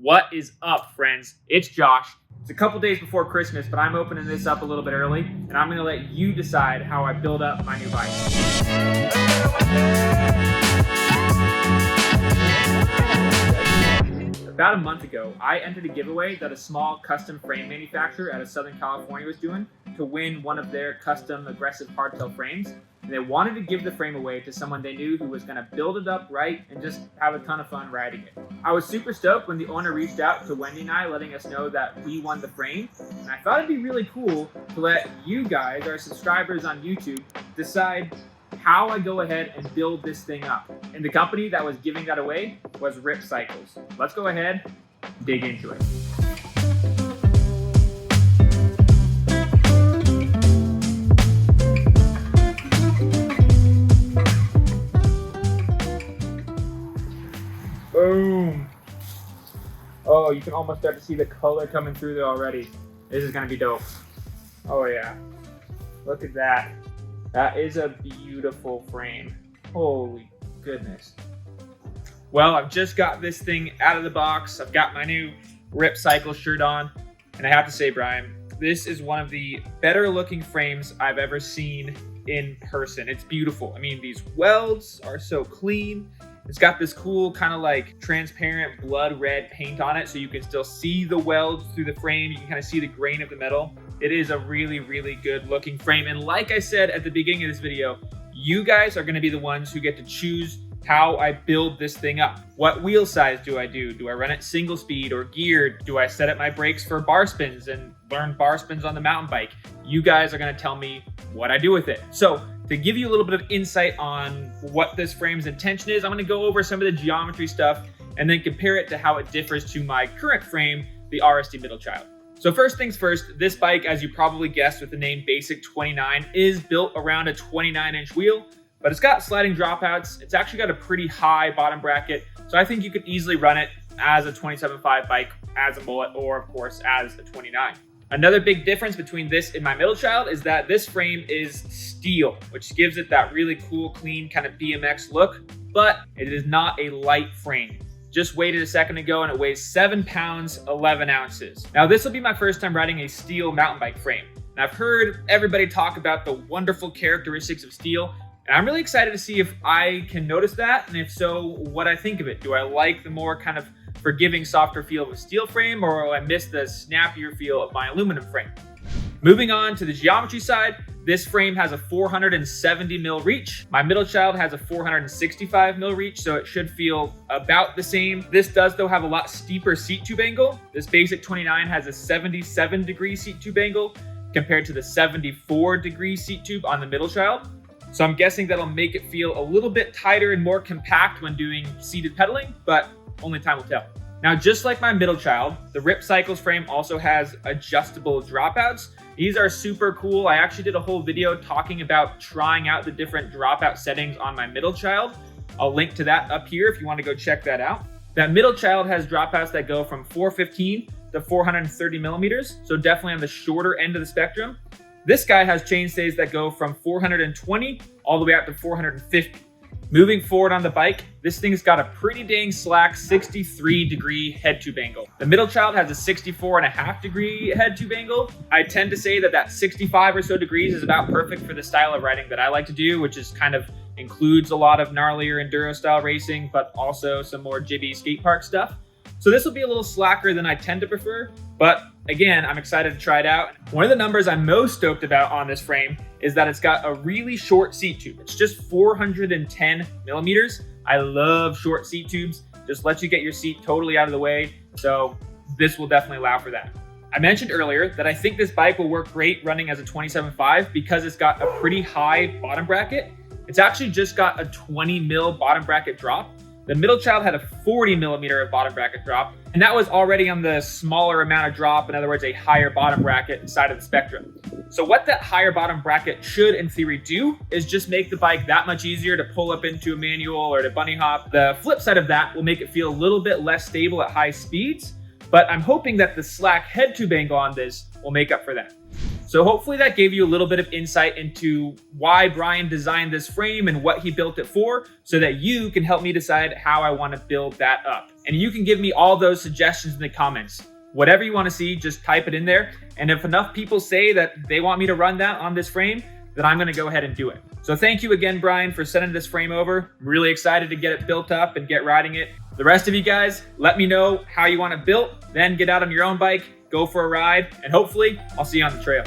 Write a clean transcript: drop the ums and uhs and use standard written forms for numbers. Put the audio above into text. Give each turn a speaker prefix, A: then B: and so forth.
A: What is up, friends? It's Josh. It's a couple days before Christmas, but I'm opening this up a little bit early, and I'm gonna let you decide how I build up my new bike. About a month ago, I entered a giveaway that a small custom frame manufacturer out of Southern California was doing to win one of their custom aggressive hardtail frames. And they wanted to give the frame away to someone they knew who was gonna build it up right and just have a ton of fun riding it. I was super stoked when the owner reached out to Wendy and I, letting us know that we won the frame. And I thought it'd be really cool to let you guys, our subscribers on YouTube, decide how I go ahead and build this thing up. And the company that was giving that away was Rip Cycles. Let's go ahead and dig into it. Boom. Oh, you can almost start to see the color coming through there already. This is gonna be dope. Oh yeah. Look at that. That is a beautiful frame. Holy goodness. Well, I've just got this thing out of the box. I've got my new Rip Cycle shirt on. And I have to say, Bryan, this is one of the better looking frames I've ever seen in person. It's beautiful. I mean, these welds are so clean. It's got this cool kind of like transparent blood red paint on it, so you can still see the welds through the frame. You can kind of see the grain of the metal. It is a really, really good looking frame. And like I said at the beginning of this video, you guys are gonna be the ones who get to choose how I build this thing up. What wheel size do I do? Do I run it single speed or geared? Do I set up my brakes for bar spins and learn bar spins on the mountain bike? You guys are gonna tell me what I do with it. So to give you a little bit of insight on what this frame's intention is, I'm gonna go over some of the geometry stuff and then compare it to how it differs to my current frame, the RST Middle Child. So first things first, this bike, as you probably guessed with the name Basic 29, is built around a 29-inch wheel, but it's got sliding dropouts. It's actually got a pretty high bottom bracket, so I think you could easily run it as a 27.5 bike, as a mullet, or of course as a 29. Another big difference between this and my Middle Child is that this frame is steel, which gives it that really cool, clean kind of BMX look, but it is not a light frame. Just weighed it a second ago and it weighs 7 pounds, 11 ounces. Now this will be my first time riding a steel mountain bike frame. And I've heard everybody talk about the wonderful characteristics of steel, and I'm really excited to see if I can notice that, and if so, what I think of it. Do I like the more kind of forgiving, softer feel of a steel frame, or will I miss the snappier feel of my aluminum frame? Moving on to the geometry side, this frame has a 470 mil reach. My Middle Child has a 465 mil reach, so it should feel about the same. This does though have a lot steeper seat tube angle. This Basic 29 has a 77 degree seat tube angle compared to the 74 degree seat tube on the Middle Child. So I'm guessing that'll make it feel a little bit tighter and more compact when doing seated pedaling, but only time will tell. Now, just like my Middle Child, the Rip Cycles frame also has adjustable dropouts. These are super cool. I actually did a whole video talking about trying out the different dropout settings on my Middle Child. I'll link to that up here if you want to go check that out. That Middle Child has dropouts that go from 415 to 430 millimeters, so definitely on the shorter end of the spectrum. This guy has chainstays that go from 420 all the way out to 450. Moving forward on the bike, this thing's got a pretty dang slack 63 degree head tube angle. The Middle Child has a 64.5 degree head tube angle. I tend to say that 65 or so degrees is about perfect for the style of riding that I like to do, which is kind of includes a lot of gnarlier enduro style racing, but also some more jibby skate park stuff. So this will be a little slacker than I tend to prefer, but again, I'm excited to try it out. One of the numbers I'm most stoked about on this frame is that it's got a really short seat tube. It's just 410 millimeters. I love short seat tubes. Just lets you get your seat totally out of the way. So this will definitely allow for that. I mentioned earlier that I think this bike will work great running as a 27.5 because it's got a pretty high bottom bracket. It's actually just got a 20 mil bottom bracket drop. The Middle Child had a 40 millimeter bottom bracket drop, and that was already on the smaller amount of drop, in other words, a higher bottom bracket side of the spectrum. So what that higher bottom bracket should, in theory, do is just make the bike that much easier to pull up into a manual or to bunny hop. The flip side of that will make it feel a little bit less stable at high speeds, but I'm hoping that the slack head tube angle on this will make up for that. So hopefully that gave you a little bit of insight into why Bryan designed this frame and what he built it for, so that you can help me decide how I want to build that up. And you can give me all those suggestions in the comments. Whatever you want to see, just type it in there. And if enough people say that they want me to run that on this frame, then I'm going to go ahead and do it. So thank you again, Bryan, for sending this frame over. I'm really excited to get it built up and get riding it. The rest of you guys, let me know how you want it built, then get out on your own bike, go for a ride, and hopefully I'll see you on the trail.